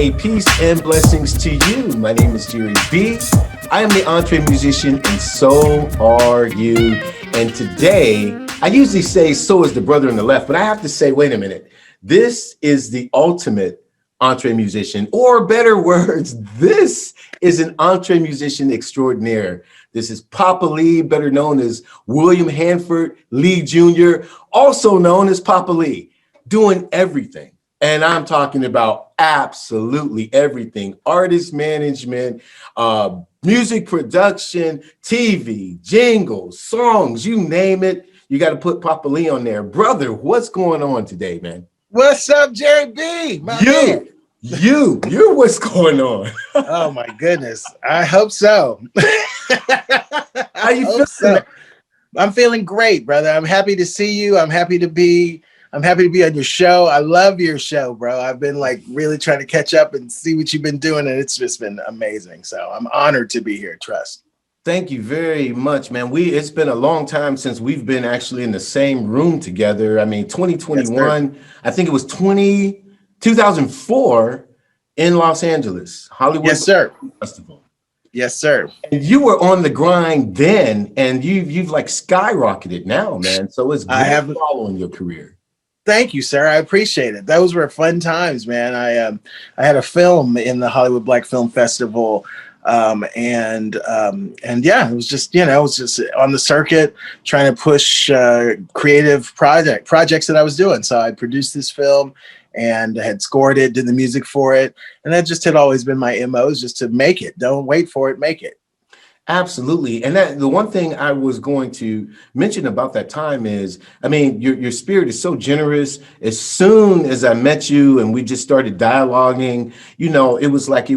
May peace and blessings to you. My name is Jerry B. I am the EntreMusician, and so are you. And today, I usually say so is the brother on the left, but I have to say, wait a minute. This is the ultimate EntreMusician, or better words, this is an EntreMusician extraordinaire. This is Papa Lee, better known as William Hanford Lee Jr., also known as Papa Lee, doing everything. And I'm talking about absolutely everything: artist management, music production, TV, jingles, songs, you name it. You got to put Papa Lee on there. Brother, what's going on today, man? What's up, Jerry B? You're what's going on. Oh my goodness. I hope so. How you feeling? So. I'm feeling great, brother. I'm happy to see you. I'm happy to be on your show. I love your show, bro. I've been like really trying to catch up and see what you've been doing, and it's just been amazing. So I'm honored to be here. Trust. Thank you very much, man. It's been a long time since we've been actually in the same room together. I mean, 2021, yes, I think it was 2004 in Los Angeles, Hollywood, yes, sir, Film Festival. Yes, sir. And you were on the grind then, and you've like skyrocketed now, man. So it's great following your career. Thank you, sir. I appreciate it. Those were fun times, man. I had a film in the Hollywood Black Film Festival. And yeah, it was just on the circuit trying to push creative projects that I was doing. So I produced this film and had scored it, did the music for it. And that just had always been my MO, is just to make it. Don't wait for it, make it. Absolutely. And that the one thing I was going to mention about that time is, I mean, your spirit is so generous. As soon as I met you and we just started dialoguing, it was like it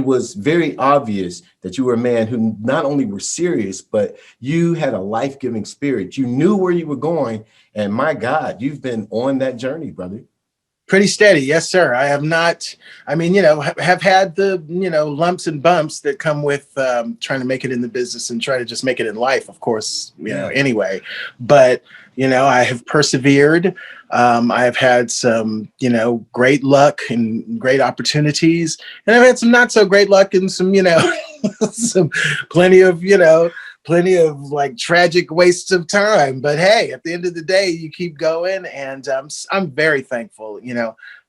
was very obvious that you were a man who not only were serious, but you had a life-giving spirit. You knew where you were going. And my God, you've been on that journey, brother. Pretty steady. Yes, sir. I have not, have had the, lumps and bumps that come with trying to make it in the business and try to just make it in life, of course, anyway. But, I have persevered. I have had some, great luck and great opportunities. And I've had some not so great luck and some, some plenty of like tragic wastes of time. But hey, at the end of the day, you keep going. And I'm very thankful,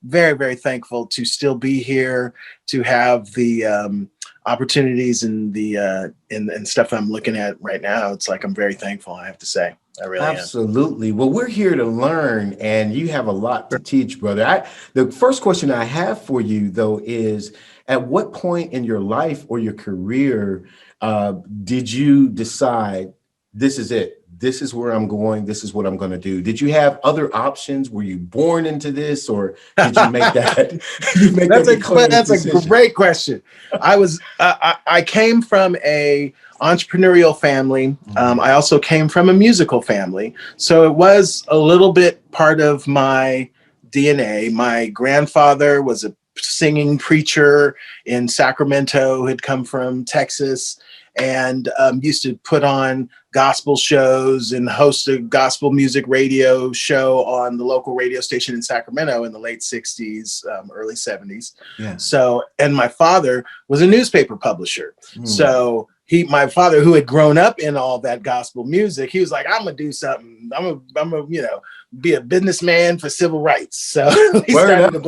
very, very thankful to still be here, to have the opportunities and the and stuff I'm looking at right now. It's like, I'm very thankful, I have to say. I really Absolutely. Well, we're here to learn, and you have a lot to teach, brother. The first question I have for you, though, is at what point in your life or your career did you decide this is it? This is where I'm going. This is what I'm going to do. Did you have other options? Were you born into this, or did you make that? That's a great question. I came from a entrepreneurial family. I also came from a musical family, so it was a little bit part of my DNA. My grandfather was a singing preacher in Sacramento, had come from Texas, and used to put on gospel shows and host a gospel music radio show on the local radio station in Sacramento in the late 60s, early 70s. Yeah. So, and my father was a newspaper publisher. So my father, who had grown up in all that gospel music, he was like, I'm gonna do something. I'm gonna be a businessman for civil rights. So he started a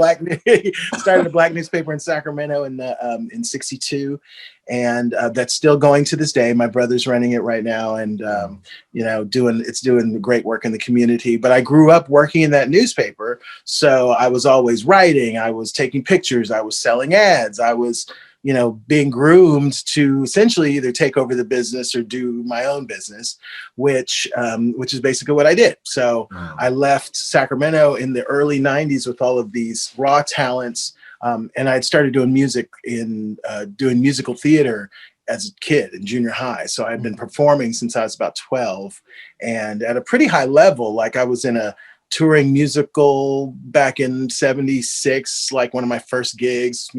black newspaper in Sacramento in '62, and that's still going to this day. My brother's running it right now, and doing great work in the community. But I grew up working in that newspaper, so I was always writing. I was taking pictures. I was selling ads. I was being groomed to essentially either take over the business or do my own business, which is basically what I did. So I left Sacramento in the early 90s with all of these raw talents. And I'd started doing music doing musical theater as a kid in junior high. So I'd been performing since I was about 12, and at a pretty high level. Like, I was in a touring musical back in '76. Like, one of my first gigs,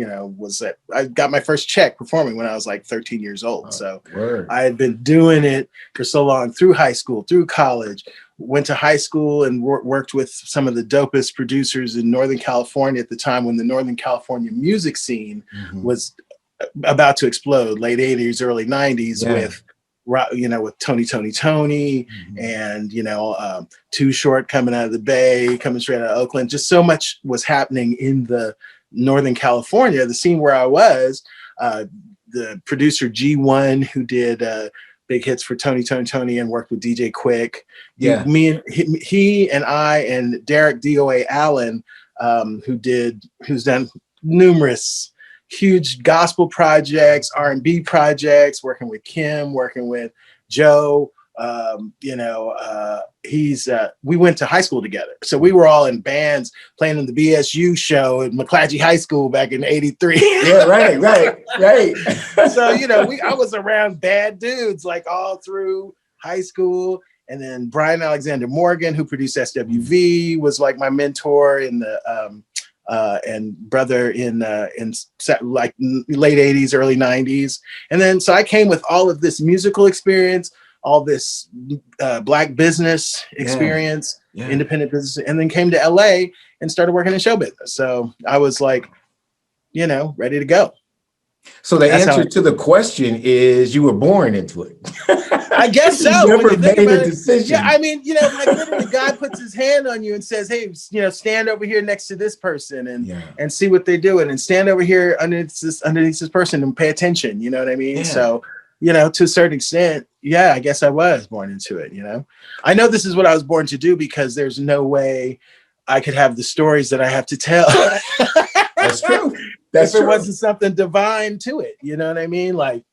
I got my first check performing when I was like 13 years old. So I had been doing it for so long, through high school, through college, went to high school and worked with some of the dopest producers in Northern California at the time when the Northern California music scene was about to explode, late 80s, early 90s, with Tony, and Too Short coming out of the Bay, coming straight out of Oakland. Just so much was happening in the Northern California, the scene where I was. The producer G1, who did big hits for Tony, and worked with DJ Quick. Yeah, he and I and Derek DOA Allen, who's done numerous huge gospel projects, R&B projects, working with Kim, working with Joe. We went to high school together. So we were all in bands playing in the BSU show at McClatchy High School back in '83. Yeah, right. So, I was around bad dudes like all through high school. And then Brian Alexander Morgan, who produced SWV, was like my mentor in the and brother in like late 80s, early 90s. And then so I came with all of this musical experience, all this Black business experience, independent business, and then came to LA and started working in show business. So I was like, ready to go. So the answer to the question is you were born into it. I guess so. You never made a decision. Yeah, I mean, like literally God puts his hand on you and says, hey, stand over here next to this person and see what they're doing, and stand over here underneath this person and pay attention. You know what I mean? Yeah. So, to a certain extent, I guess I was born into it. I know this is what I was born to do because there's no way I could have the stories that I have to tell. That's true. If there wasn't something divine to it, you know what I mean? Like,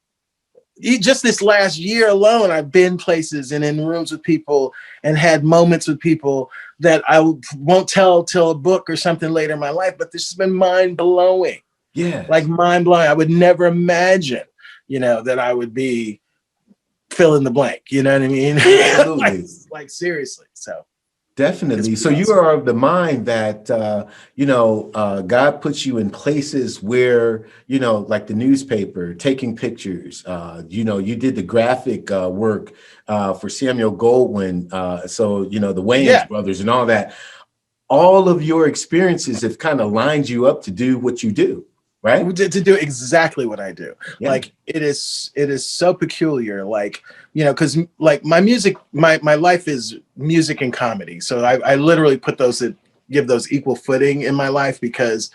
just this last year alone, I've been places and in rooms with people and had moments with people that I won't tell till a book or something later in my life, but this has been mind blowing. Yeah. Like mind blowing. I would never imagine, that I would be fill in the blank. You know what I mean? Absolutely. like seriously. So. Definitely. So you are of the mind that, God puts you in places where, like the newspaper, taking pictures, you did the graphic work for Samuel Goldwyn. So, the Wayans brothers and all that. All of your experiences have kind of lined you up to do what you do. Right. To do exactly what I do. Yeah. Like it is so peculiar. Like, because like my music, my life is music and comedy. So I literally give those equal footing in my life because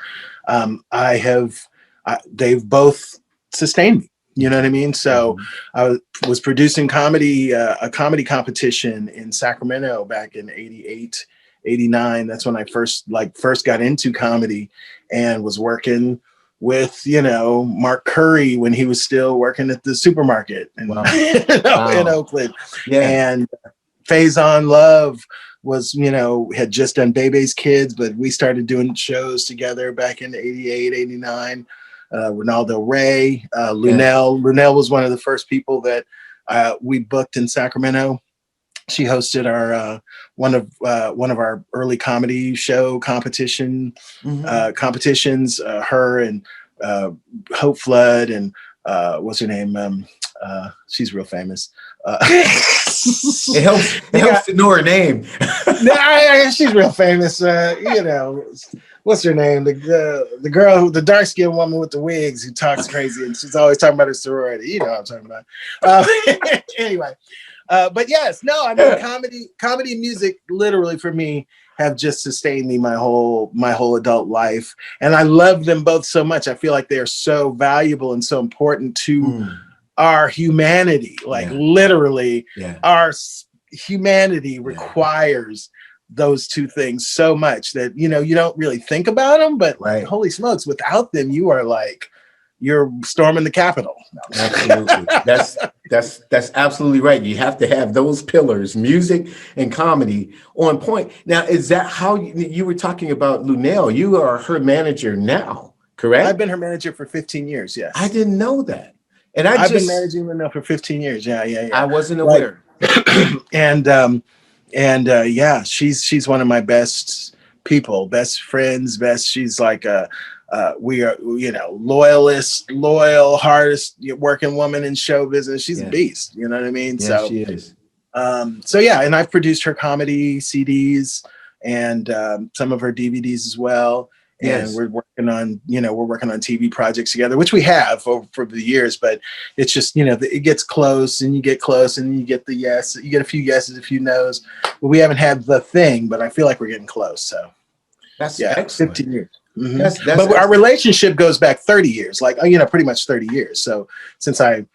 they've both sustained me. You know what I mean? So I was producing a comedy competition in Sacramento back in 88, 89. That's when I first got into comedy and was working with, Mark Curry when he was still working at the supermarket in Oakland. Yeah. And Faison Love was, had just done Bebe's Kids, but we started doing shows together back in 88, 89. Ronaldo Ray, Lunelle. Lunelle was one of the first people that we booked in Sacramento. She hosted our one of our early comedy show competitions. Her and Hope Flood and what's her name? She's real famous. It helps to know her name. She's real famous. What's her name? The girl, the dark skinned woman with the wigs who talks crazy and she's always talking about her sorority. You know what I'm talking about. Anyway. But yes, no, I mean, comedy and music literally for me have just sustained me my whole adult life. And I love them both so much. I feel like they're so valuable and so important to our humanity. Like literally our humanity requires those two things so much that, you don't really think about them, but holy smokes, without them, you're storming the Capitol. Absolutely. That's absolutely right. You have to have those pillars, music and comedy, on point. Now, is that how you were talking about Lunelle? You are her manager now, correct? I've been her manager for 15 years. Yes. I didn't know that. And I've been managing Lunelle for 15 years. Yeah. I wasn't aware. And she's one of my best people, best friends, she's like we are, loyal, hardest working woman in show business. She's a beast. You know what I mean? Yeah, so she is. So yeah, and I've produced her comedy CDs and some of her DVDs as well. And Yes. we're working on, we're working on TV projects together, which we have for the years, but it's just, it gets close and you get close and you get the yes, you get a few yeses, a few no's, but we haven't had the thing, but I feel like we're getting close. So That's yeah, excellent. 15 years. Mm-hmm. That's But our relationship goes back 30 years, like, pretty much 30 years. So since I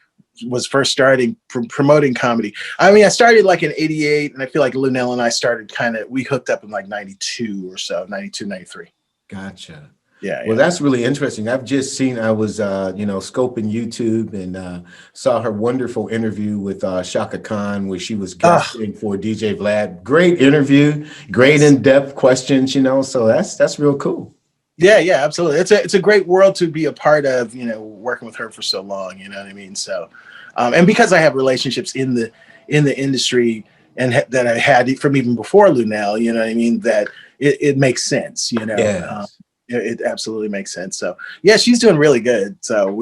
was first starting promoting comedy, I started like in 88, and I feel like Lunelle and I started we hooked up in like 92 or so, 92, 93. Gotcha. Yeah. Well, that's really interesting. I was scoping YouTube and saw her wonderful interview with Shaka Khan, where she was guesting for DJ Vlad. Great interview, great in-depth questions, so that's real cool. Yeah, absolutely. It's a great world to be a part of, working with her for so long, you know what I mean? So, and because I have relationships in the industry and that I had from even before Lunelle, you know what I mean, that it makes sense, Yes. It absolutely makes sense. So yeah, she's doing really good. So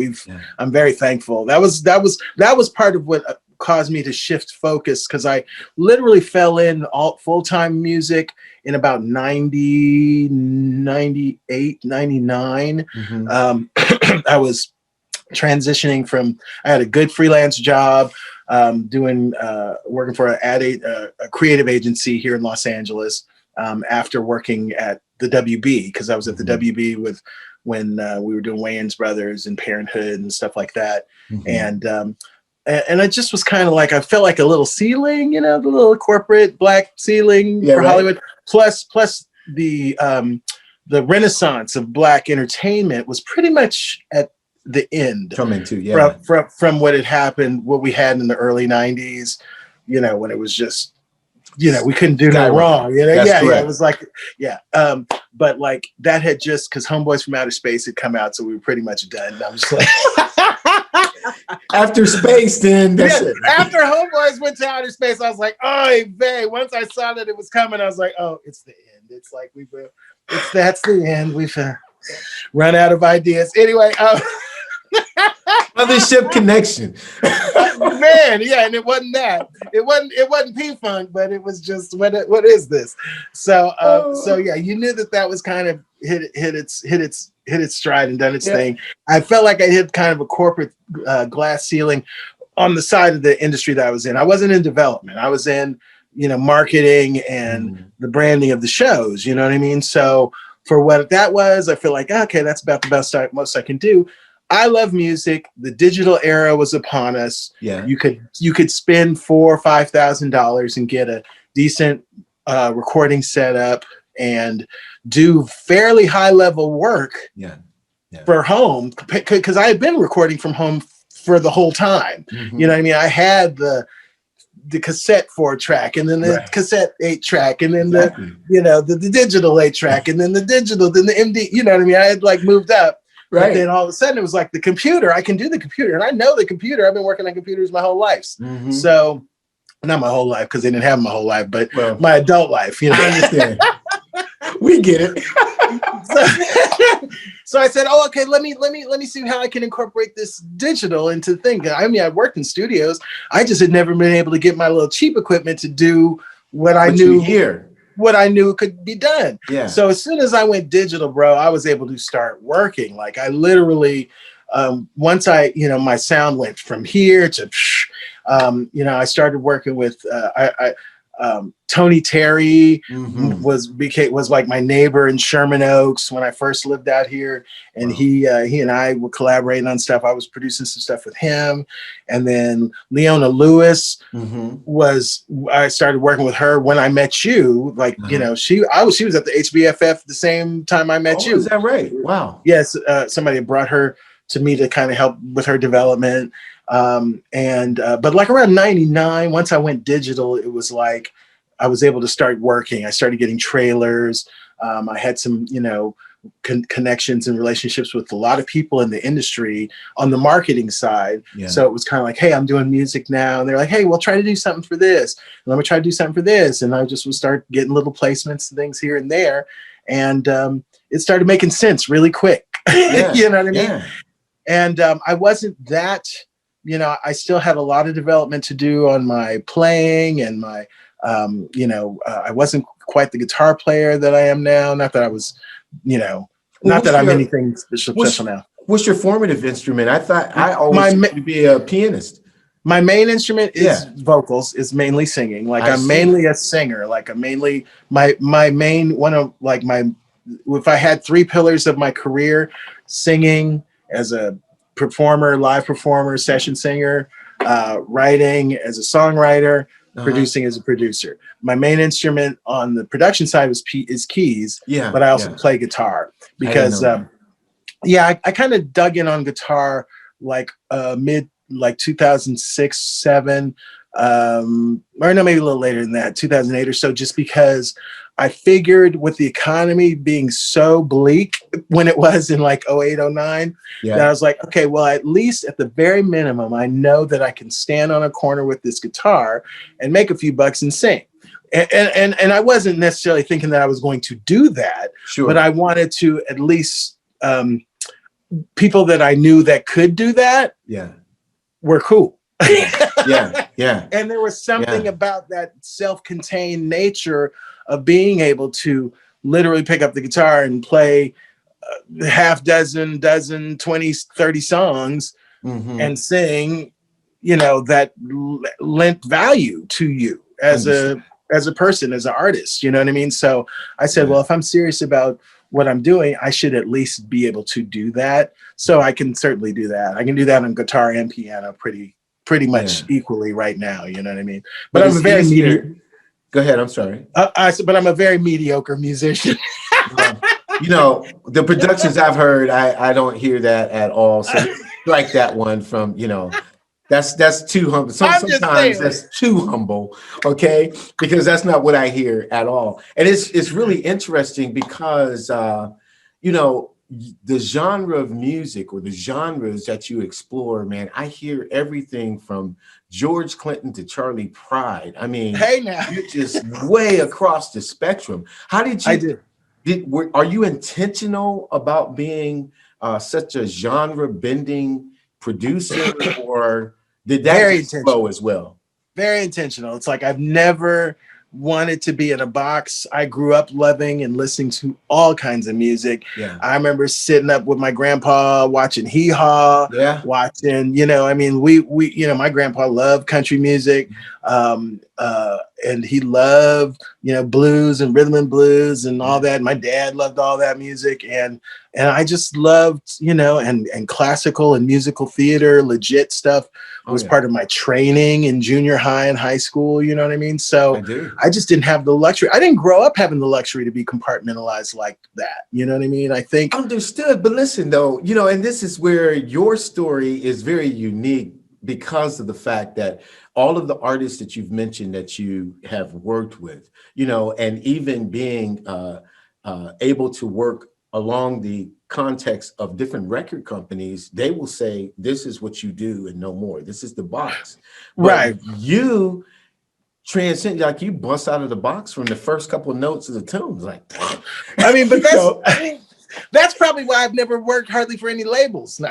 I'm very thankful. That was part of what caused me to shift focus, because I literally fell in full-time music in about 90, 98, 99. Mm-hmm. I was transitioning I had a good freelance job working for a creative agency here in Los Angeles, after working at the WB, because I was at the WB when we were doing Wayans Brothers and Parenthood and stuff like that. Mm-hmm. And I just was kind of like, I felt like a little ceiling, the little corporate black ceiling for Hollywood. Plus the renaissance of black entertainment was pretty much at the end. Coming to, from what had happened, what we had in the early 90s, when it was just, we couldn't do no wrong. It was like, but like that had just, because Homeboys from Outer Space had come out, so we were pretty much done. And I was like, after Space, then that's it. After Homeboys went to outer space, I was like, oh, babe. Once I saw that it was coming, I was like, oh, it's the end. It's like that's the end. We've run out of ideas. Anyway, Mothership Connection. Man, yeah, and it wasn't that. It wasn't P-Funk, but it was just what is this? So yeah, you knew that was kind of hit its stride and done its thing. I felt like I hit kind of a corporate glass ceiling on the side of the industry that I was in. I wasn't in development. I was in, marketing and the branding of the shows. You know what I mean? So for what that was, I feel like, okay, that's about the most I can do. I love music. The digital era was upon us. Yeah, you could spend $4,000 or $5,000 and get a decent recording setup and do fairly high level work. For home, because I had been recording from home for the whole time. Mm-hmm. You know what I mean? I had the cassette 4-track, and then the cassette 8-track, and then the digital 8-track, and then the digital, then the MD. You know what I mean? I had like moved up. Right. But then all of a sudden it was like the computer. I can do the computer, and I know the computer. I've been working on computers my whole life. Mm-hmm. So, not my whole life, because they didn't have my whole life, but my adult life. I understand. We get it. So I said, "Oh, okay. Let me see how I can incorporate this digital into the thing." I mean, I worked in studios. I just had never been able to get my little cheap equipment to do what I knew here. What I knew could be done. Yeah. So as soon as I went digital, bro, I was able to start working. Like I literally, once my sound went from here to, I started working with, Tony Terry was like my neighbor in Sherman Oaks when I first lived out here, and he and I were collaborating on stuff. I was producing some stuff with him, and then Leona Lewis I started working with her when I met you. Like she was at the HBFF the same time I met you. Is that right? Wow. Yes, somebody brought her to me to kind of help with her development. But like around 99, once I went digital, it was like I was able to start working. I started getting trailers. I had some, connections and relationships with a lot of people in the industry on the marketing side. Yeah. So it was kind of like, hey, I'm doing music now. And they're like, hey, we'll try to do something for this. And let me try to do something for this. And I just would start getting little placements and things here and there. And it started making sense really quick. Yeah. You know what I mean? Yeah. And I wasn't that, you know, I still had a lot of development to do on my playing and my, I wasn't quite the guitar player that I am now. Not that I was, you know, Well, not that I'm anything special now. What's your formative instrument? I always My wanted to be a pianist. My main instrument is vocals, is mainly singing. Like I'm mainly a singer. Like I'm mainly my main one of like my, if I had 3 pillars of my career, singing as a performer, live performer, session singer, writing as a songwriter, producing as a producer. My main instrument on the production side is keys, but I also play guitar because I kind of dug in on guitar like mid 2006, 7, or no, maybe a little later than that, 2008 or so, just because I figured with the economy being so bleak when it was in like 08, 09, that I was like, okay, well, at least at the very minimum, I know that I can stand on a corner with this guitar and make a few bucks and sing. And I wasn't necessarily thinking that I was going to do that, but I wanted to at least people that I knew that could do that were cool. And there was something about that self-contained nature of being able to literally pick up the guitar and play half dozen, 20, 30 songs and sing, you know, that lent value to you as a person, as an artist, you know what I mean? So I said, well, if I'm serious about what I'm doing, I should at least be able to do that. So I can certainly do that. I can do that on guitar and piano pretty much equally right now. You know what I mean? But I'm a very mediocre. Go ahead. I'm sorry. But I'm a very mediocre musician. You know, the productions I've heard, I don't hear that at all. So like that one from, you know, that's too humble. Sometimes that's too humble, okay? Because that's not what I hear at all. And it's really interesting because, you know, the genre of music or the genres that you explore, man, I hear everything from George Clinton to Charlie Pride. I mean, hey now, you're just way across the spectrum. How did you? Are you intentional about being such a genre-bending producer, or did that just flow as well? Very intentional. It's like I've never wanted to be in a box. I grew up loving and listening to all kinds of music. I remember sitting up with my grandpa watching Hee Haw, watching, you know, I mean, we you know, my grandpa loved country music, and he loved, you know, blues and rhythm and blues and all that. My dad loved all that music, and I just loved, you know, and classical and musical theater, legit stuff was part of my training in junior high and high school, you know what I mean? So I just didn't have the luxury. I didn't grow up having the luxury to be compartmentalized like that. You know what I mean? I think. Understood. But listen, though, you know, and this is where your story is very unique because of the fact that all of the artists that you've mentioned that you have worked with, you know, and even being able to work along the context of different record companies, they will say, this is what you do and no more. This is the box. But you transcend, like you bust out of the box from the first couple of notes of the tunes. Like, I mean, but that's probably why I've never worked hardly for any labels.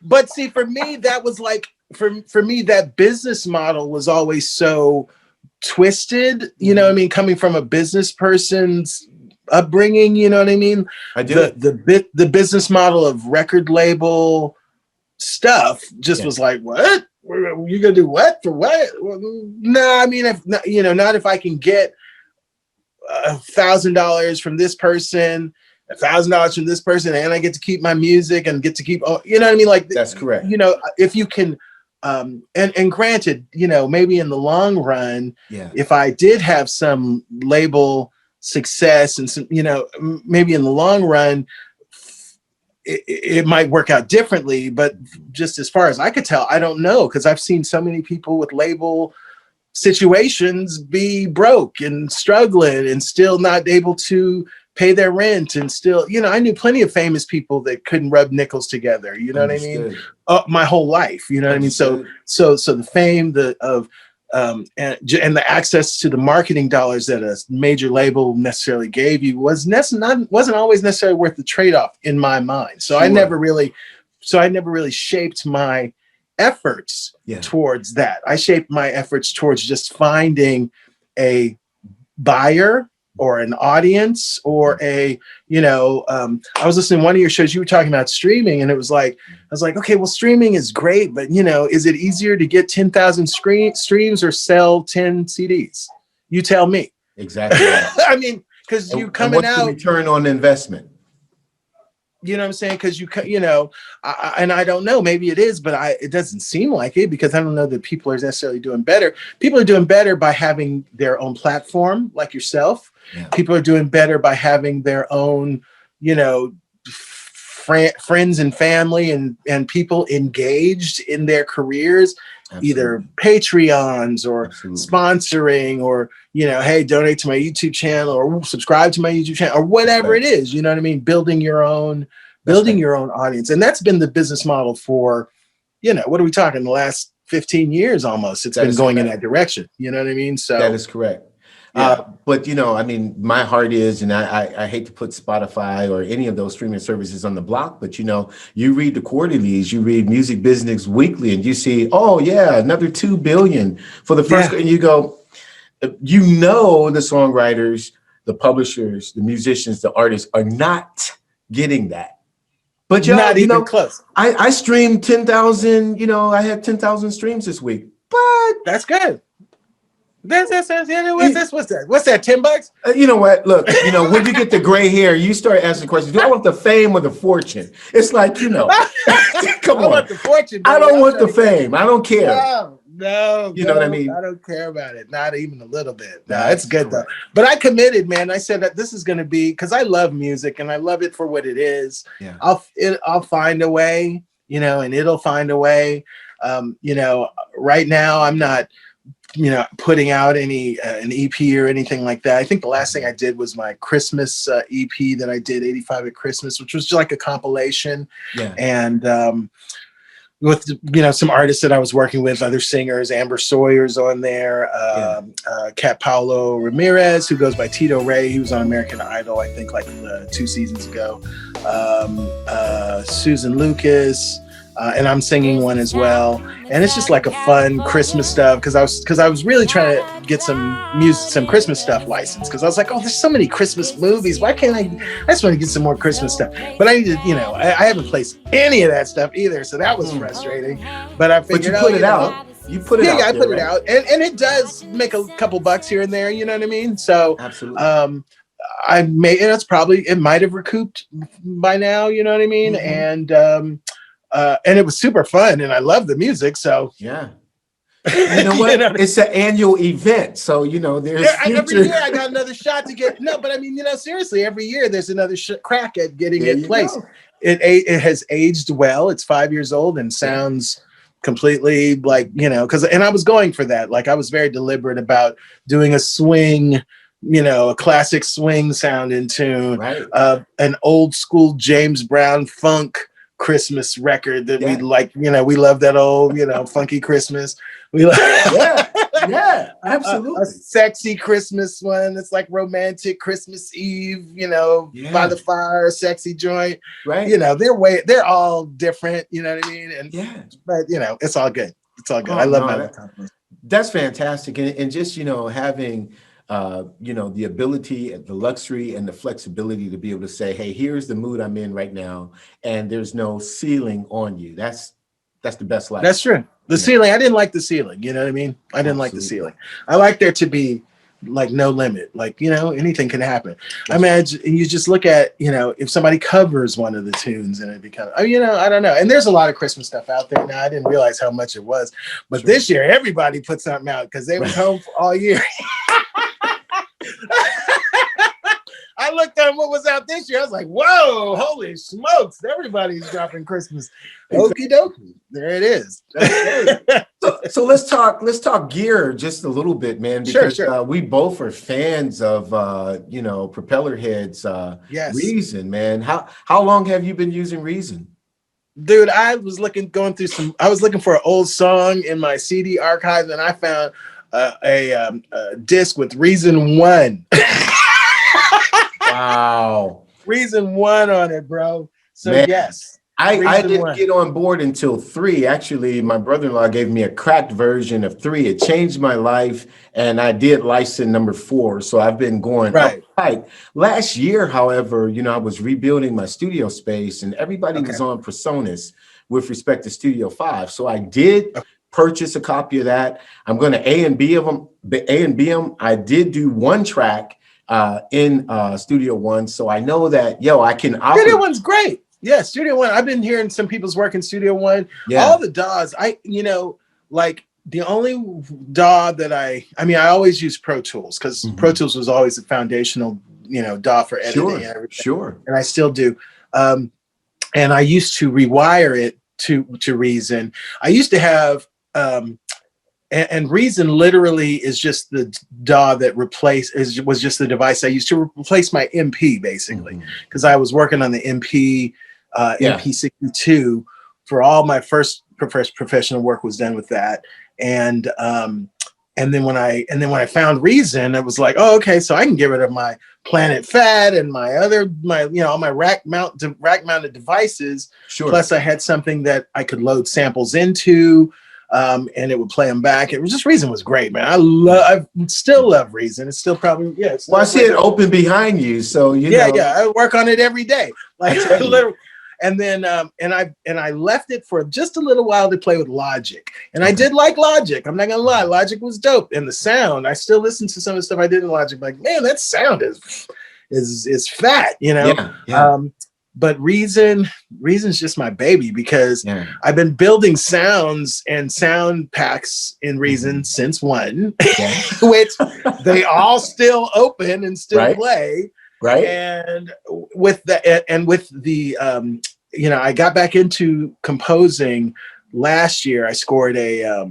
But see, for me, that was like, for me, that business model was always so twisted, you know what I mean? Coming from a business person's upbringing, you know what I mean? I do. The business model of record label stuff just was like, what? You gonna do what for what? No, I mean, if you know, not if I can get $1,000 from this person, $1,000 from this person, and I get to keep my music and get to keep, you know what I mean? Like, that's correct. You know, if you can, and granted, you know, maybe in the long run, if I did have some label success and some, you know, maybe in the long run, it might work out differently. But just as far as I could tell, I don't know, because I've seen so many people with label situations be broke and struggling and still not able to pay their rent, and still, you know, I knew pplenty of famous people that couldn't rub nickels together, you know what I mean? My whole life, you know what I mean? So the fame and the access to the marketing dollars that a major label necessarily gave you wasn't always necessarily worth the trade-off in my mind. So I never really so I never really shaped my efforts towards that. I shaped my efforts towards just finding a buyer or an audience or I was listening to one of your shows, you were talking about streaming, and I was like, okay, well, streaming is great, but is it easier to get 10,000 streams or sell 10 CDs? You tell me. Exactly. I mean, because you coming what's out, the return on investment? You know what I'm saying? Because and I don't know, maybe it is, but it doesn't seem like it, because I don't know that people are necessarily doing better. People are doing better by having their own platform, like yourself. Yeah. People are doing better by having their own, friends and family and people engaged in their careers. Absolutely. Either Patreons or Absolutely. Sponsoring or, hey, donate to my YouTube channel or subscribe to my YouTube channel or whatever it is, you know what I mean? Building your own audience. And that's been the business model for, what are we talking, the last 15 years almost? It's been going in that direction. You know what I mean? So that is correct. Yeah. But, my heart is, and I hate to put Spotify or any of those streaming services on the block, but, you read the quarterlies, you read Music Business Weekly, and you see, oh, yeah, another 2 billion for the first, and you go, the songwriters, the publishers, the musicians, the artists are not getting that. But not even close. I streamed 10,000, I had 10,000 streams this week, but that's good. What's that? What's that? $10? You know what? Look, when you get the gray hair, you start asking questions. Do I want the fame or the fortune? It's like, come on. I want the fortune. I don't want the fame. I don't care. No. You know what I mean? I don't care about it. Not even a little bit. No, it's good though. But I committed, man. I said that this is going to be, because I love music and I love it for what it is. Yeah. I'll find a way, and it'll find a way. Right now I'm not, putting out any an EP or anything like that. I think the last thing I did was my Christmas EP that I did, 85 at Christmas, which was just like a compilation. Yeah. And with some artists that I was working with, other singers, Amber Sawyer's on there, Cat Paulo Ramirez, who goes by Tito Ray. He was on American Idol, I think, like 2 seasons ago. Susan Lucas. And I'm singing one as well, and it's just like a fun Christmas stuff because I was really trying to get some Christmas stuff licensed, because I was like, oh, there's so many Christmas movies, why can't I just want to get some more Christmas stuff, but I needed, I haven't placed any of that stuff either, so that was frustrating. But I figured you put it out. You put it out. Yeah, I put it out, and it does make a couple bucks here and there. You know what I mean? So absolutely. It might have recouped by now. You know what I mean? Mm-hmm. And it was super fun, and I love the music. So yeah, you know what? It's an annual event, so there's every year I got another shot to get. No, but I mean, seriously, every year there's another crack at getting it placed. It has aged well. It's 5 years old and sounds completely like and I was going for that. Like I was very deliberate about doing a swing. A classic swing sounding tune, right. An old school James Brown funk Christmas record that we like, we love that old, funky Christmas. We like, yeah, absolutely. A sexy Christmas one. It's like romantic Christmas Eve, by the fire, sexy joint. Right. They're all different, you know what I mean? And but it's all good. It's all good. I love my company. That's fantastic. And just, having the ability and the luxury and the flexibility to be able to say, hey, here's the mood I'm in right now, and there's no ceiling on you. That's the best life. That's true. The ceiling, I didn't like the ceiling. You know what I mean? I didn't like the ceiling. I like there to be like no limit. Like, anything can happen. I imagine, and you just look at, if somebody covers one of the tunes and it becomes, I don't know. And there's a lot of Christmas stuff out there now. I didn't realize how much it was. But this year, everybody put something out because they were home for all year. I looked at what was out this year. I was like, whoa, holy smokes. Everybody's dropping Christmas. Okie dokie. There it is. So let's talk gear just a little bit, man, because sure. We both are fans of, Propeller Heads. Yes. Reason, man. How long have you been using Reason? Dude, I was looking for an old song in my CD archive, and I found a disc with Reason 1. Wow. Reason 1 on it, bro. So man. Yes. I Reason didn't why. get on board until 3. Actually, my brother-in-law gave me a cracked version of 3. It changed my life, and I did license number 4. So I've been going up Right. tight. Last year, however, I was rebuilding my studio space, and everybody Okay. was on PreSonus with respect to Studio 5. So I did purchase a copy of that. I'm going to A and B them. A and B them. I did do one track in Studio One, so I know that I can operate. Studio One's great. Yeah, Studio One. I've been hearing some people's work in Studio One. Yeah. All the DAWs, like the only DAW that I always use Pro Tools because Pro Tools was always the foundational, DAW for editing and everything. Sure. And I still do. And I used to rewire it to Reason. I used to have, and Reason literally is just the DAW that was just the device I used to replace my MP basically, because I was working on the MP, MP62 for all my first professional work was done with that. And then when I found Reason, it was like, oh, okay, so I can get rid of my Planet Fat and all my rack mounted devices. Sure. Plus I had something that I could load samples into, and it would play them back. It was just Reason was great, man. I still love Reason. It's still probably Well, I see it open behind you, so I work on it every day, like literally. And then I left it for just a little while to play with Logic, and I did like Logic. I'm not gonna lie, Logic was dope, and the sound. I still listen to some of the stuff I did in Logic. Like, man, that sound is fat, But Reason's just my baby because I've been building sounds and sound packs in Reason since 1, which they all still open and still play. Right. And with the I got back into composing last year. I scored a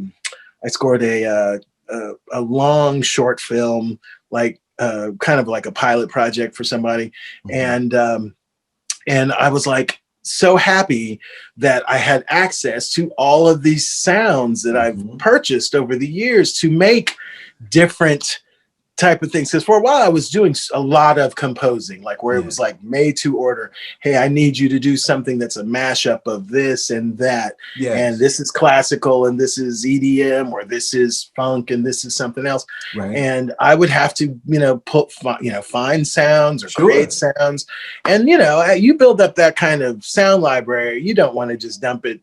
long short film, like kind of like a pilot project for somebody. And I was like so happy that I had access to all of these sounds that I've purchased over the years to make different type of things. Because for a while I was doing a lot of composing, like where it was like made to order. Hey, I need you to do something that's a mashup of this and that. And this is classical and this is EDM or this is funk and this is something else. Right. And I would have to, find sounds or create sounds. And, you build up that kind of sound library. You don't want to just dump it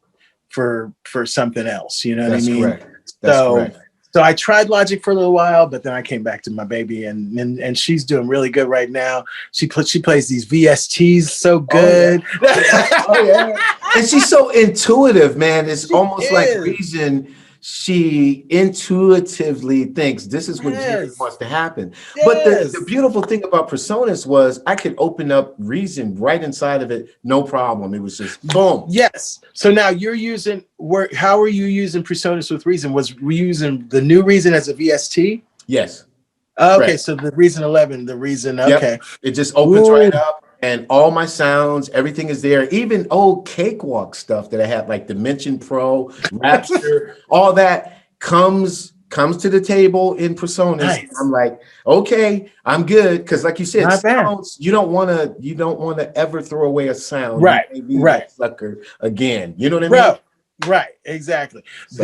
for something else. You know what I mean? Correct. That's correct. So I tried Logic for a little while, but then I came back to my baby, and she's doing really good right now. She plays these VSTs so good. Oh yeah. And she's so intuitive, man. It's almost like Reason. She intuitively thinks this is what Jerry wants to happen. But the beautiful thing about PreSonus was I could open up Reason right inside of it, no problem. It was just boom. Yes. So now you're using how are you using PreSonus with Reason? Were you using the new Reason as a VST? Yes. Okay, correct. So the Reason 11, the Reason, okay. It just opens right up. And all my sounds, everything is there. Even old cakewalk stuff that I have, like Dimension Pro, Rapture, all that comes to the table in PreSonus. Nice. I'm like, okay, I'm good. Because like you said, sounds, you don't want to ever throw away a sound. Right. That sucker again. You know what I mean? Right, exactly. So,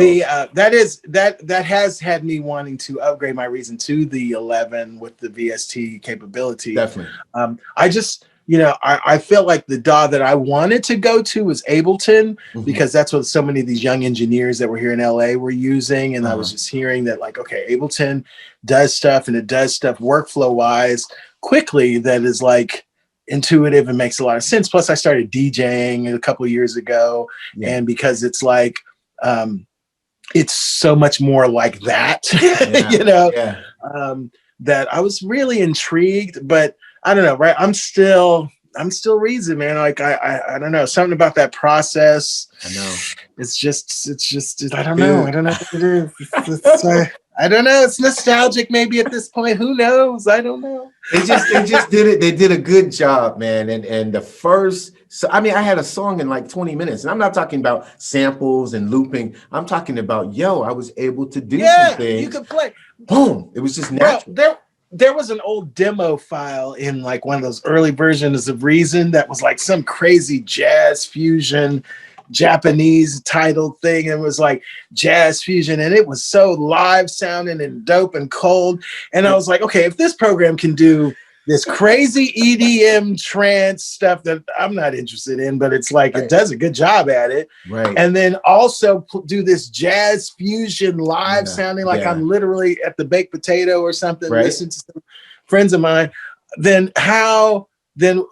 that has had me wanting to upgrade my Reason to the 11 with the VST capability. Definitely. I just. I felt like the DAW that I wanted to go to was Ableton because that's what so many of these young engineers that were here in LA were using. And I was just hearing that like, okay, Ableton does stuff and it does stuff workflow wise quickly that is like intuitive and makes a lot of sense. Plus I started DJing a couple of years ago. And because it's like, it's so much more like that, that I was really intrigued, but I don't know, right? I'm still Reason, man. Like I don't know, something about that process. I know. It's just I don't know. I don't know what it is. I don't know. It's nostalgic maybe at this point. Who knows? I don't know. They just did it. They did a good job, man. And the first, I had a song in like 20 minutes. And I'm not talking about samples and looping. I'm talking about, I was able to do something. You could play. Boom. It was just natural. there was an old demo file in like one of those early versions of Reason that was like some crazy jazz fusion Japanese titled thing. It was like jazz fusion, and it was so live sounding and dope and cold. And I was like, okay, if this program can do this crazy EDM trance stuff that I'm not interested in, but it's like, it does a good job at it. Right. And then also do this jazz fusion live sounding like I'm literally at the baked potato or something, listening to some friends of mine. Then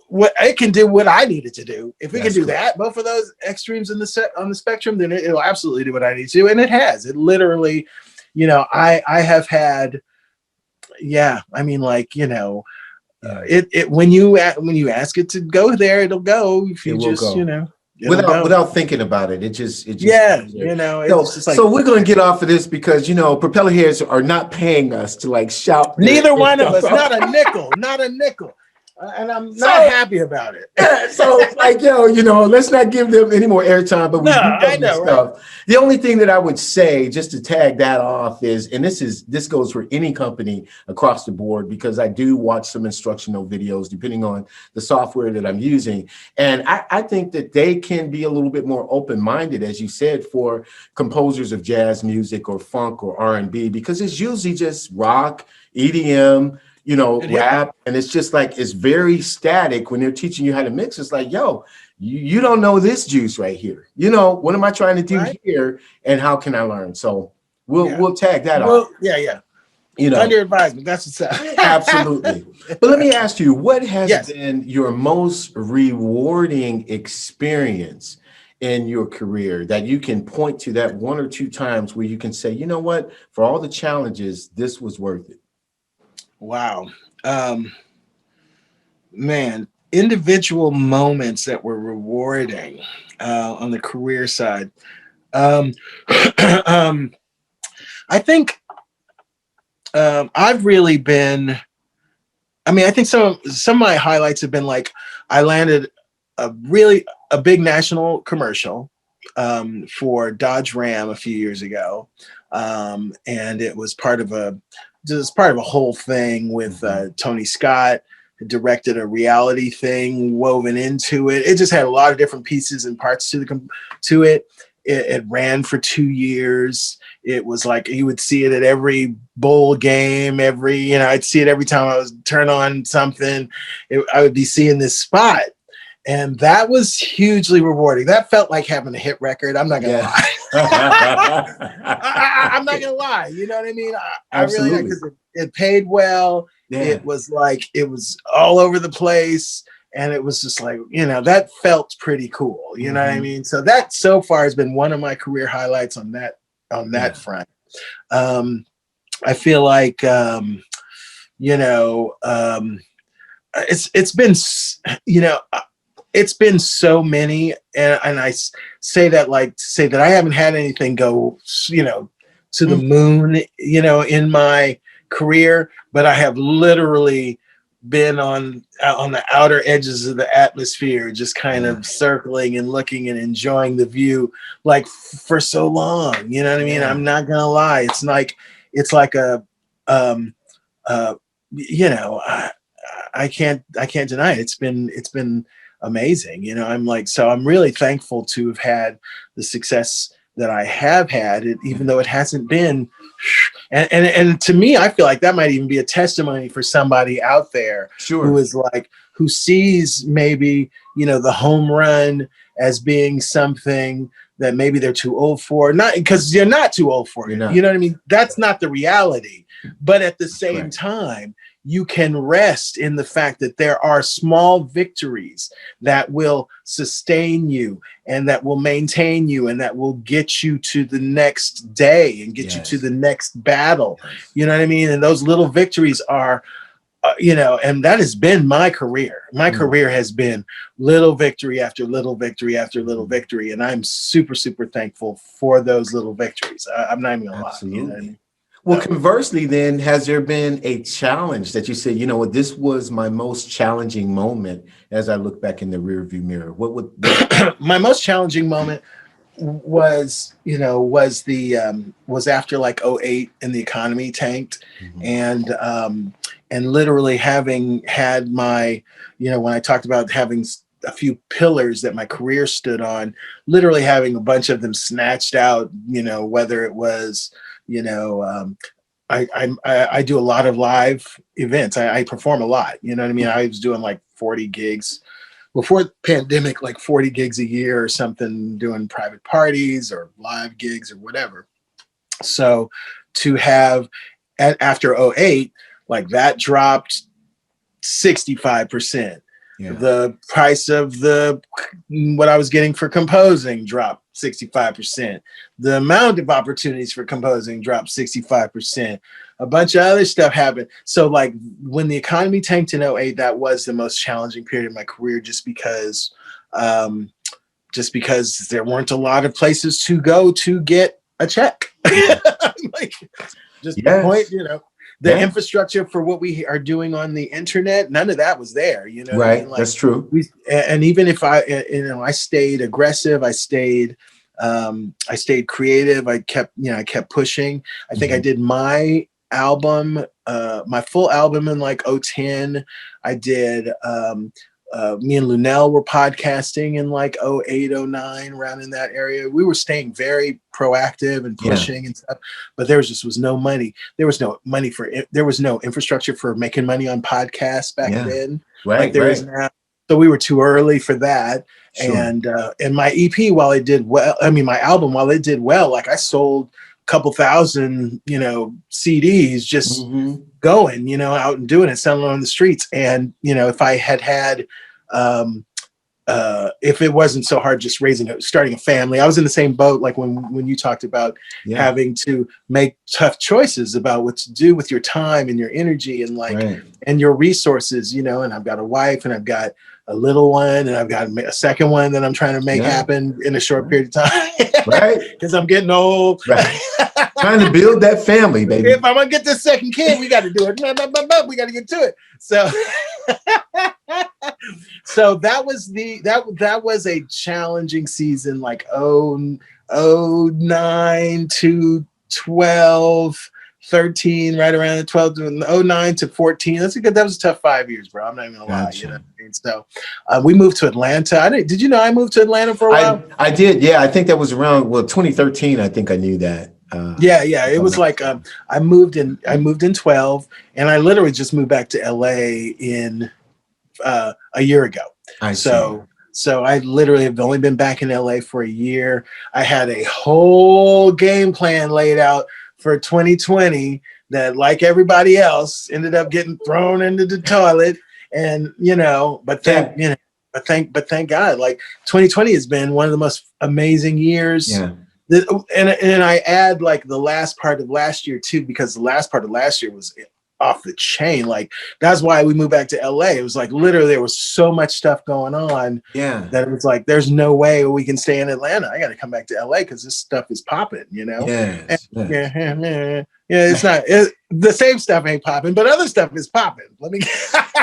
what it can do what I needed to do. If it can do that, both of those extremes in on the spectrum, then it'll absolutely do what I need to do. And it has. It literally, you know, I have had, I mean, like, you know, when you ask it to go there, it'll go. If you just, you know, without thinking about it, it just you know, it's just like, so we're going to get off of this because, you know, propeller heads are not paying us to like shout. Neither one of us, not a nickel. And I'm not happy about it. So like, you know, let's not give them any more airtime, but I know, stuff. Right? The only thing that I would say, just to tag that off, is, and this goes for any company across the board, because I do watch some instructional videos depending on the software that I'm using. And I think that they can be a little bit more open-minded, as you said, for composers of jazz music or funk or R&B, because it's usually just rock, EDM, you know, rap, and it's just like, it's very static when they're teaching you how to mix. It's like, yo, you don't know this juice right here. You know, what am I trying to do here, and how can I learn? So we'll tag that off. You know, under advisement. That's what's up. Absolutely. But let me ask you, what has been your most rewarding experience in your career that you can point to, that one or two times where you can say, you know what, for all the challenges, this was worth it? Wow. Man, individual moments that were rewarding on the career side. I think I've really been, I think some of my highlights have been like, I landed a big national commercial for Dodge Ram a few years ago. And it was part of a whole thing with Tony Scott, who directed a reality thing woven into it. It just had a lot of different pieces and parts to it. It ran for 2 years. It was like, you would see it at every bowl game, I'd see it every time I was turn on something. I would be seeing this spot. And that was hugely rewarding. That felt like having a hit record. I'm not gonna lie. I'm not gonna lie. You know what I mean? I really, because it paid well. Yeah. It was all over the place, and it was just like, that felt pretty cool. You know what I mean? So that so far has been one of my career highlights on that front. I feel like it's been it's been so many, and I say that I haven't had anything go, to the moon, in my career, but I have literally been on the outer edges of the atmosphere, just kind of circling and looking and enjoying the view, like for so long. You know what I mean? I'm not gonna lie. It's like I can't deny it. It's been amazing. I'm really thankful to have had the success that I have had, even though it hasn't been, and to me, I feel like that might even be a testimony for somebody out there who sees maybe, the home run as being something that maybe they're too old for, not because you're not too old for it. You know what I mean? That's not the reality. But at the same time, you can rest in the fact that there are small victories that will sustain you and that will maintain you and that will get you to the next day and get you to the next battle. You know what I mean? And those little victories are, and that has been my career. My career has been little victory after little victory after little victory. And I'm super, super thankful for those little victories. I'm not even gonna lie. You know what I mean? Well, conversely, then, has there been a challenge that you said, this was my most challenging moment as I look back in the rearview mirror? What would my most challenging moment was, was after like '08 and the economy tanked. And literally having had my, when I talked about having a few pillars that my career stood on, literally having a bunch of them snatched out, whether it was, I do a lot of live events. I perform a lot, you know what I mean? I was doing like 40 gigs before the pandemic, like 40 gigs a year or something, doing private parties or live gigs or whatever. So to have after '08, like that dropped 65%. Yeah. The price of what I was getting for composing dropped 65%. The amount of opportunities for composing dropped 65%. A bunch of other stuff happened. So like when the economy tanked in '08, that was the most challenging period of my career, just because there weren't a lot of places to go to get a check. Like, just the point, the infrastructure for what we are doing on the internet, none of that was there. You know what I mean? Like, that's true. And even if I stayed aggressive, I stayed creative. I kept pushing. I think I did my album, my full album in like '10. I did, me and Lunelle were podcasting in like '08, '09, around in that area. We were staying very proactive and pushing and stuff, but there was no money. There was no infrastructure for making money on podcasts back then, like there is now. So we were too early for that. Sure. And my EP, while it did well, my album, while it did well, like I sold a couple thousand, CDs just going, out and doing it, selling on the streets. And, if I had, if it wasn't so hard just starting a family, I was in the same boat. Like when you talked about having to make tough choices about what to do with your time and your energy and and your resources, and I've got a wife and I've got a little one and I've got a second one that I'm trying to make happen in a short period of time. Because I'm getting old. Trying to build that family, baby. If I'm gonna get this second kid, we got to do it. We got to get to it. So, so that was a challenging season, like 09 to 12, 13, right around the 12 to 09 to 14. That was a tough 5 years, bro. I'm not even gonna lie. You know what I mean? So we moved to Atlanta. Did you know I moved to Atlanta for a while? I did. Yeah, I think that was around 2013. I think I knew that. It was like I moved in 12, and I literally just moved back to LA in a year ago. So I literally have only been back in LA for a year. I had a whole game plan laid out for 2020 that, like everybody else, ended up getting thrown into the toilet. And but thank God, like 2020 has been one of the most amazing years. Yeah. And I add like the last part of last year too, because the last part of last year was off the chain. Like that's why we moved back to LA. It was like literally there was so much stuff going on that it was like there's no way we can stay in Atlanta. I got to come back to LA because this stuff is popping, Yes. It's not the same stuff ain't popping, but other stuff is popping. Let me.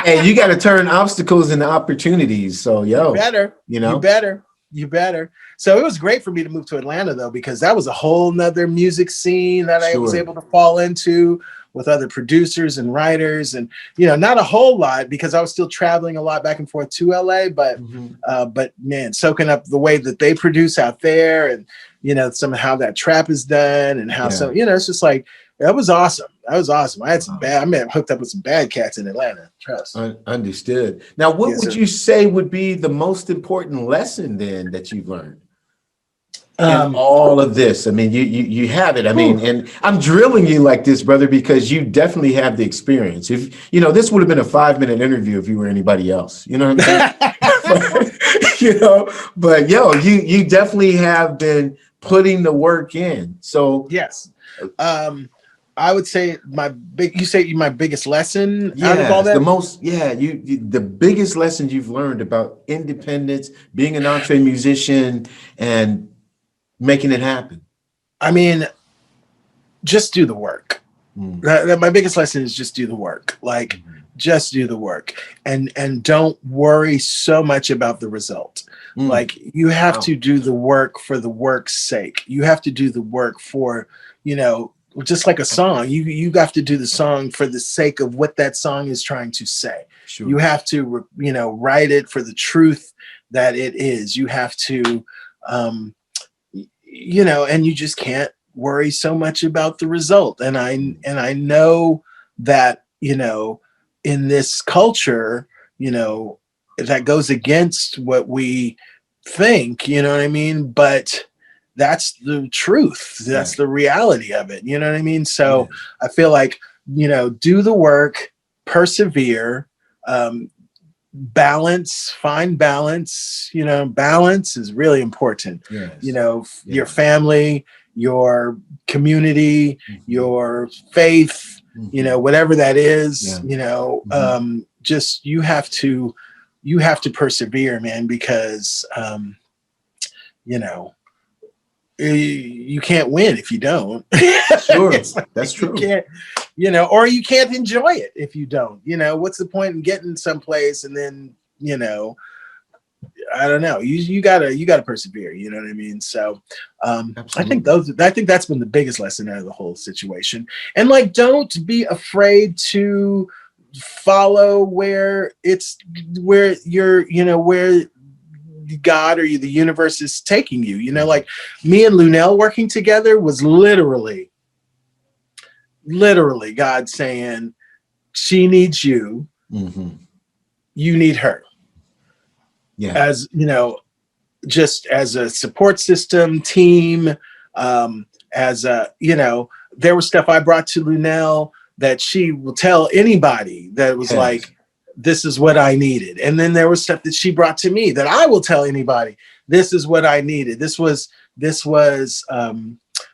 Hey, you got to turn obstacles into opportunities. So you better. So it was great for me to move to Atlanta though, because that was a whole nother music scene that I was able to fall into with other producers and writers, and not a whole lot because I was still traveling a lot back and forth to LA, but man, soaking up the way that they produce out there, and some of how that trap is done, and how it's just like that was awesome. I had hooked up with some bad cats in Atlanta. Trust. Understood. Now, what would you say would be the most important lesson then that you've learned in all of this? I mean, you have it. I mean, and I'm drilling you like this, brother, because you definitely have the experience. If this would have been a 5-minute interview if you were anybody else. You know what I'm saying? But you definitely have been putting the work in. So yes. I would say my biggest lesson out of all that? The biggest lesson you've learned about independence, being an EntreMusician, and making it happen. I mean, just do the work. My biggest lesson is just do the work. Just do the work, and don't worry so much about the result. Like you have Wow. to do the work for the work's sake. You have to do the work for, you know, just like a song. You have to do the song for the sake of what that song is trying to say. Sure. You have to, you know, write it for the truth that it is. You have to, you know, and you just can't worry so much about the result. And I know that, you know, in this culture, you know, that goes against what we think, you know what I mean? But that's the truth. That's Right. the reality of it. You know what I mean? So Yes. I feel like, you know, do the work, persevere, balance, find balance. You know, balance is really important. Yes. You know, your Yes. family, your community, Mhm. your faith, you know, whatever that is, Yeah. you know, Mhm. just you have to persevere, man, because you know, you can't win if you don't. Sure. It's like That's you true. can't, you know, or you can't enjoy it if you don't. You know, what's the point in getting someplace and then, you know, I don't know. You gotta persevere. You know what I mean? So Absolutely. I think that's been the biggest lesson out of the whole situation. And like, don't be afraid to follow where you're, you know, where God or the universe is taking you. You know, like me and Lunelle working together was literally God saying, she needs you, Hmm. you need her. Yeah. As you know, just as a support system team, as a, you know, there was stuff I brought to Lunelle that she will tell anybody that was Yes. like, this is what I needed. And then there was stuff that she brought to me that I will tell anybody, this is what I needed. This was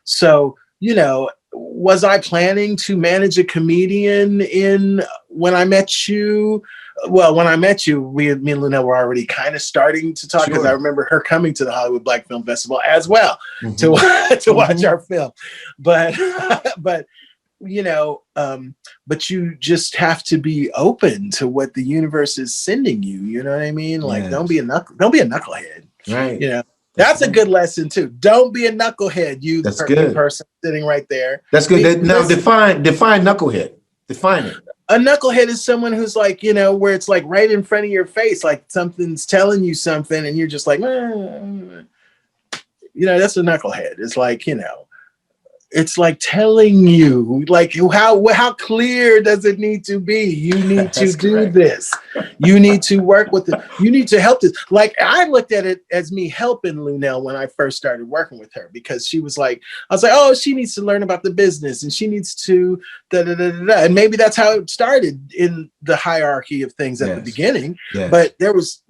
so, you know, was I planning to manage a comedian in when I met you? Well, when I met you, me and Lunelle were already kind of starting to talk, because I Sure. remember her coming to the Hollywood Black Film Festival as well to Hmm. to watch Hmm. our film. But but you know, but you just have to be open to what the universe is sending you. You know what I mean? Like, don't be Yes. a knucklehead. Right. You know, That's that's a right. good lesson too. Don't be a knucklehead. That's You good. person sitting right there. That's good. Now Listen, define knucklehead. Define it. a knucklehead is someone who's like, you know, where it's like right in front of your face, like something's telling you something, and you're just like, you know, that's a knucklehead. It's like, you know, it's like telling you, like, how clear does it need to be? You need to That's do correct. this. You need to work with it. You need to help this. Like, I looked at it as me helping Lunelle when I first started working with her, because she was like, I was like, oh, she needs to learn about the business, and she needs to da da da da da. And maybe that's how it started in the hierarchy of things at the Yes. beginning. Yes. But there was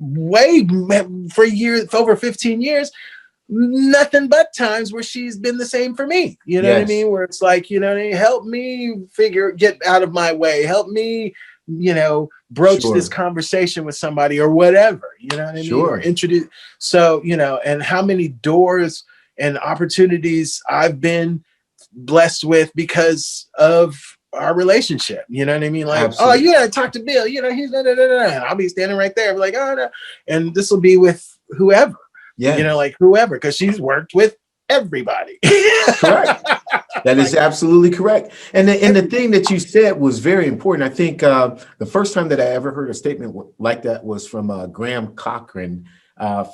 for years, for over 15 years, nothing but times where she's been the same for me. You know what I Yes. mean? Where it's like, you know what I mean? Help me get out of my way. Help me, you know, broach this Sure. conversation with somebody or whatever, you know what I mean? Or Sure. introduce. So, you know, and how many doors and opportunities I've been blessed with because of our relationship. You know what I mean? Like, oh, you Absolutely. gotta talk to Bill. You know, he's da, da, da, da. And I'll be standing right there, like, oh, no. And this will be with whoever, you know, Yes. like whoever, because she's worked with everybody. Correct. That is Like absolutely correct. And the everybody. thing that you said was very important. I think the first time that I ever heard a statement like that was from Graham Cochran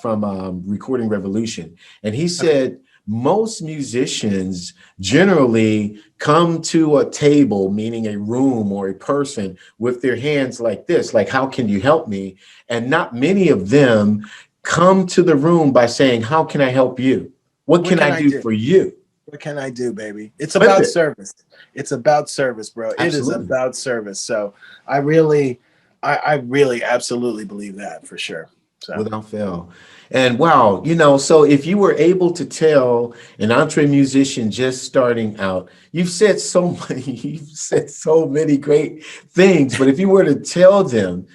from Recording Revolution. And he Okay. said, most musicians generally come to a table, meaning a room or a person, with their hands like this, like, how can you help me? And not many of them come to the room by saying, how can I help you? What What can can I I do do? for you? What can I do, baby? It's Flip about it. service. It's about service, bro. It is Absolutely. about service. So I really, I really absolutely believe that for sure. So Without fail. And wow, so if you were able to tell an entree musician just starting out, you've said so many great things, but if you were to tell them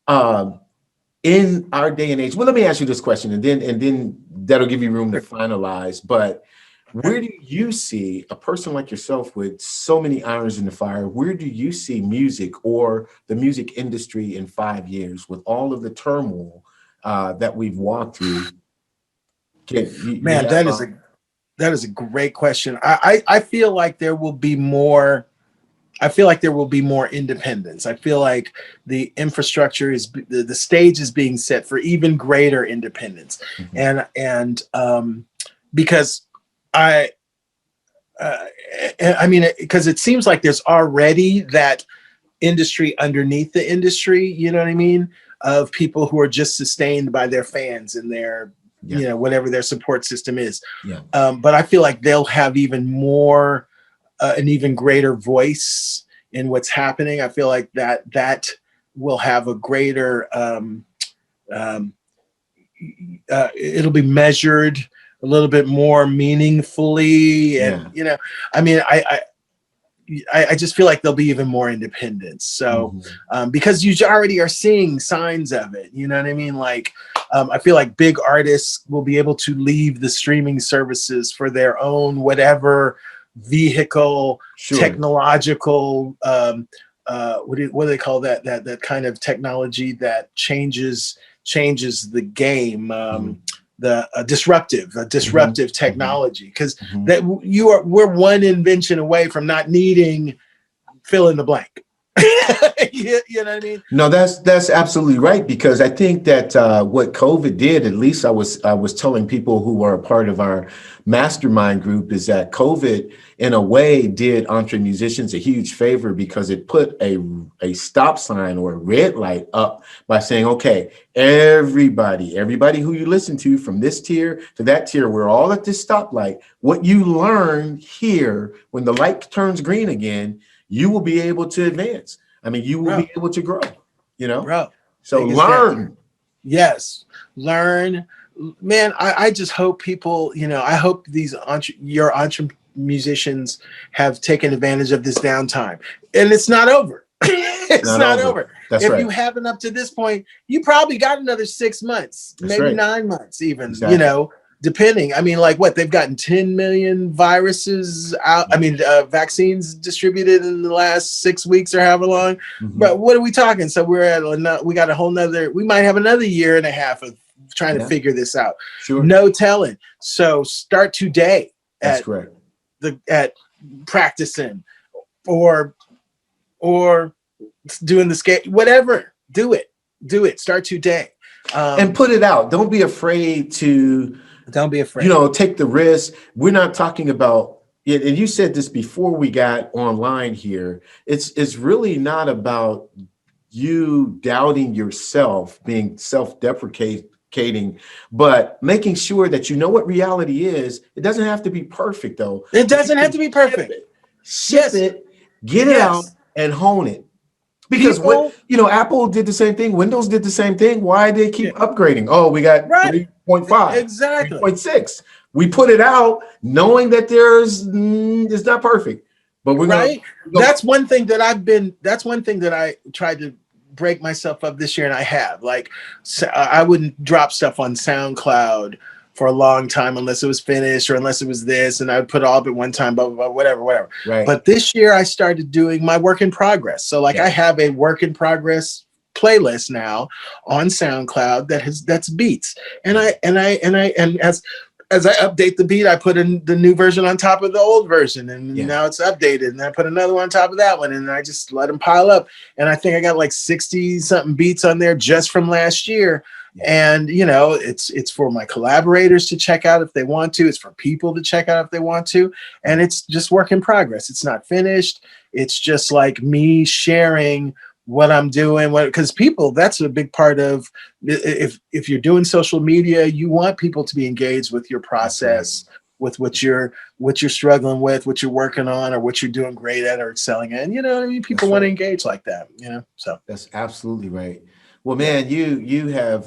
um, in our day and age, well, let me ask you this question, and then that'll give you room to finalize. But okay. where do you see a person like yourself with so many irons in the fire? Where do you see music or the music industry in 5 years with all of the turmoil that we've walked through. Man, that is a great question. I feel like there will be more. I feel like there will be more independence. I feel like the infrastructure is the stage is being set for even greater independence, and because I mean, because it seems like there's already that industry underneath the industry. You know what I mean? Of people who are just sustained by their fans and their you know, whatever their support system is. But I feel like they'll have even more, an even greater voice in what's happening. I feel like that will have a greater, it'll be measured a little bit more meaningfully. And, you know, I mean, I just feel like there'll be even more independence. So, because you already are seeing signs of it, you know what I mean? Like, I feel like big artists will be able to leave the streaming services for their own, whatever vehicle, technological, what do they call that? That kind of technology that changes the game. The disruptive technology, because that we're one invention away from not needing fill in the blank. You know what I mean? No, that's absolutely right, because I think that what COVID did, at least I was telling people who were a part of our mastermind group, is that COVID in a way did EntreMusicians a huge favor, because it put a stop sign or a red light up by saying, okay, everybody who you listen to from this tier to that tier, we're all at this stoplight. What you learn here, when the light turns green again, you will be able to advance. I mean, you will be able to grow, you know? So learn. Yes, learn. Man, I just hope people, you know, I hope your EntreMusicians have taken advantage of this downtime. And it's not over. It's not over. That's if right. you haven't up to this point, you probably got another 6 months, maybe 9 months even, Exactly. you know, depending. I mean, like what, they've gotten 10 million viruses out. I mean, vaccines distributed in the last 6 weeks or however long. But what are we talking? So we got a whole nother, we might have another year and a half of trying to figure this out. No telling. So start today at practicing or doing the skate, whatever. Do it. Start today. And put it out. Don't be afraid to, you know, take the risk. We're not talking about it. And you said this before we got online here. It's really not about you doubting yourself, being self-deprecating, but making sure that you know what reality is. It doesn't have to be perfect, though. It doesn't have to be perfect. Ship it, get it out, and hone it. Because you know, Apple did the same thing. Windows did the same thing. Why did they keep upgrading? Oh, we got 3.5, exactly, 3.6. We put it out knowing that it's not perfect, but we're That's one thing that I tried to break myself up this year, and I have. Like, I wouldn't drop stuff on SoundCloud for a long time unless it was finished or unless it was this, and I would put it all up at one time, blah, blah, blah, whatever. But this year I started doing my work in progress. So like I have a work in progress playlist now on SoundCloud that's beats. And as I update the beat, I put in the new version on top of the old version, and now it's updated, and I put another one on top of that one, and I just let them pile up. And I think I got like 60 something beats on there just from last year. And, you know, it's for my collaborators to check out if they want to. It's for people to check out if they want to. And it's just work in progress. It's not finished. It's just like me sharing what I'm doing, because people, that's a big part of, if you're doing social media, you want people to be engaged with your process, with what you're struggling with, what you're working on, or what you're doing great at or excelling at. And, you know what I mean? People want to engage like that, you know? So that's absolutely right. Well, man, you have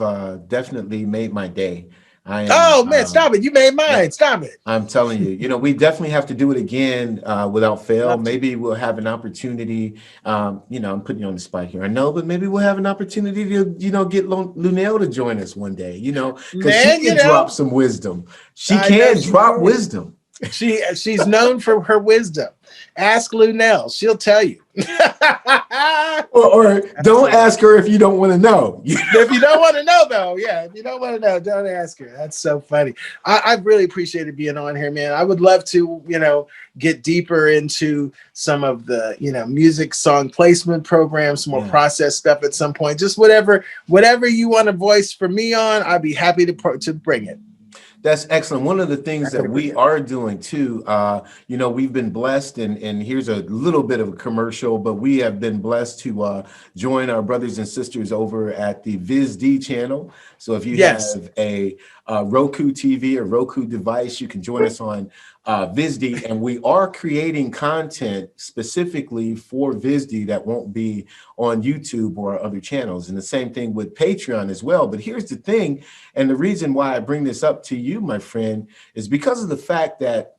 definitely made my day. Man, stop it. You made mine. Stop it. I'm telling you, you know, we definitely have to do it again without fail. Maybe we'll have an opportunity. You know, I'm putting you on the spot here. I know, but maybe we'll have an opportunity to, you know, get Lunelle to join us one day, you know, because she can drop some wisdom. She can drop wisdom. She's known for her wisdom. Ask Lunelle; she'll tell you. Or don't ask her if you don't want to know. If you don't want to know, though, yeah. If you don't want to know, don't ask her. That's so funny. I really appreciated being on here, man. I would love to, get deeper into some of the, music song placement programs, some more process stuff at some point. Just whatever you want to voice for me on, I'd be happy to bring it. That's excellent. One of the things that we are doing too, we've been blessed, and here's a little bit of a commercial, but we have been blessed to join our brothers and sisters over at the VizD channel. So if you have a Roku TV or Roku device, you can join us on VizD, and we are creating content specifically for VizD that won't be on YouTube or other channels, and the same thing with Patreon as well. But here's the thing, and the reason why I bring this up to you, my friend, is because of the fact that,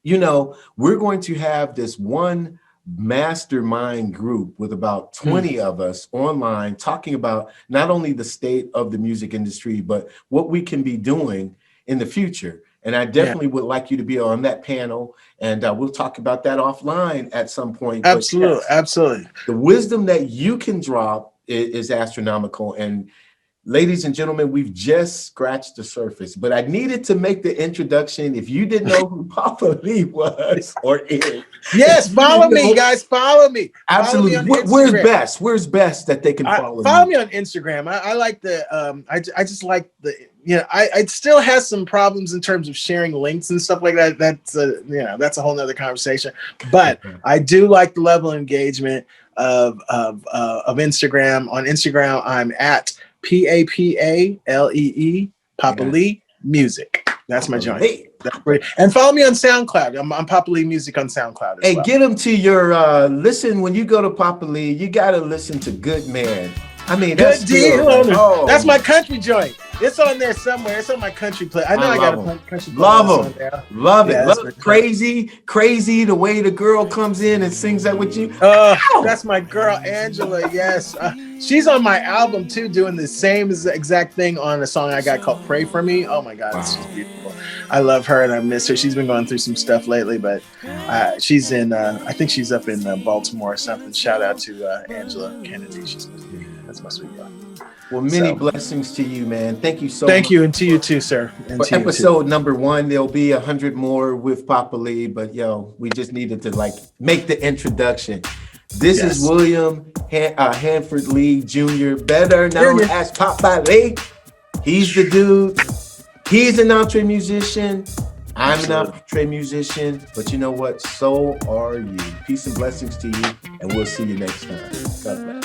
we're going to have this one mastermind group with about 20 of us online talking about not only the state of the music industry, but what we can be doing in the future. And I definitely would like you to be on that panel, and we'll talk about that offline at some point. Absolutely, absolutely. The wisdom that you can drop is astronomical. And ladies and gentlemen, we've just scratched the surface, but I needed to make the introduction. If you didn't know who Papa Lee was or is. Yes, follow me, guys. Follow me. Absolutely. Follow me Where's best that they can follow me? Follow me on Instagram. I like the, I just like the, I still has some problems in terms of sharing links and stuff like that. That's that's a whole nother conversation. But I do like the level of engagement of Instagram. On Instagram, I'm at PAPALEE, Papa Lee Music. That's my joint. Hey. And follow me on SoundCloud. I'm Papa Lee Music on SoundCloud as well. Get them to your listen. When you go to Papa Lee, you gotta listen to Good Man. I mean, Good Deal. That's my country joint. It's on there somewhere. It's on my country play. I know I got a country play. Love it. Love it. Crazy. The way the girl comes in and sings that with you. That's my girl, Angela. Yes. She's on my album too, doing the same exact thing on a song I got called Pray For Me. Oh my God. It's just beautiful. I love her and I miss her. She's been going through some stuff lately, but she's in, I think she's up in Baltimore or something. Shout out to Angela Kennedy. That's my sweet girl. Well, many blessings to you, man. Thank you so much. Thank you, and to you too, sir. And for episode number 1, there'll be 100 more with Papa Lee, but we just needed to make the introduction. This is William Hanford Lee Jr., better known as Papa Lee. He's the dude. He's an EntreMusician. I'm an EntreMusician, but you know what? So are you. Peace and blessings to you, and we'll see you next time. God bless.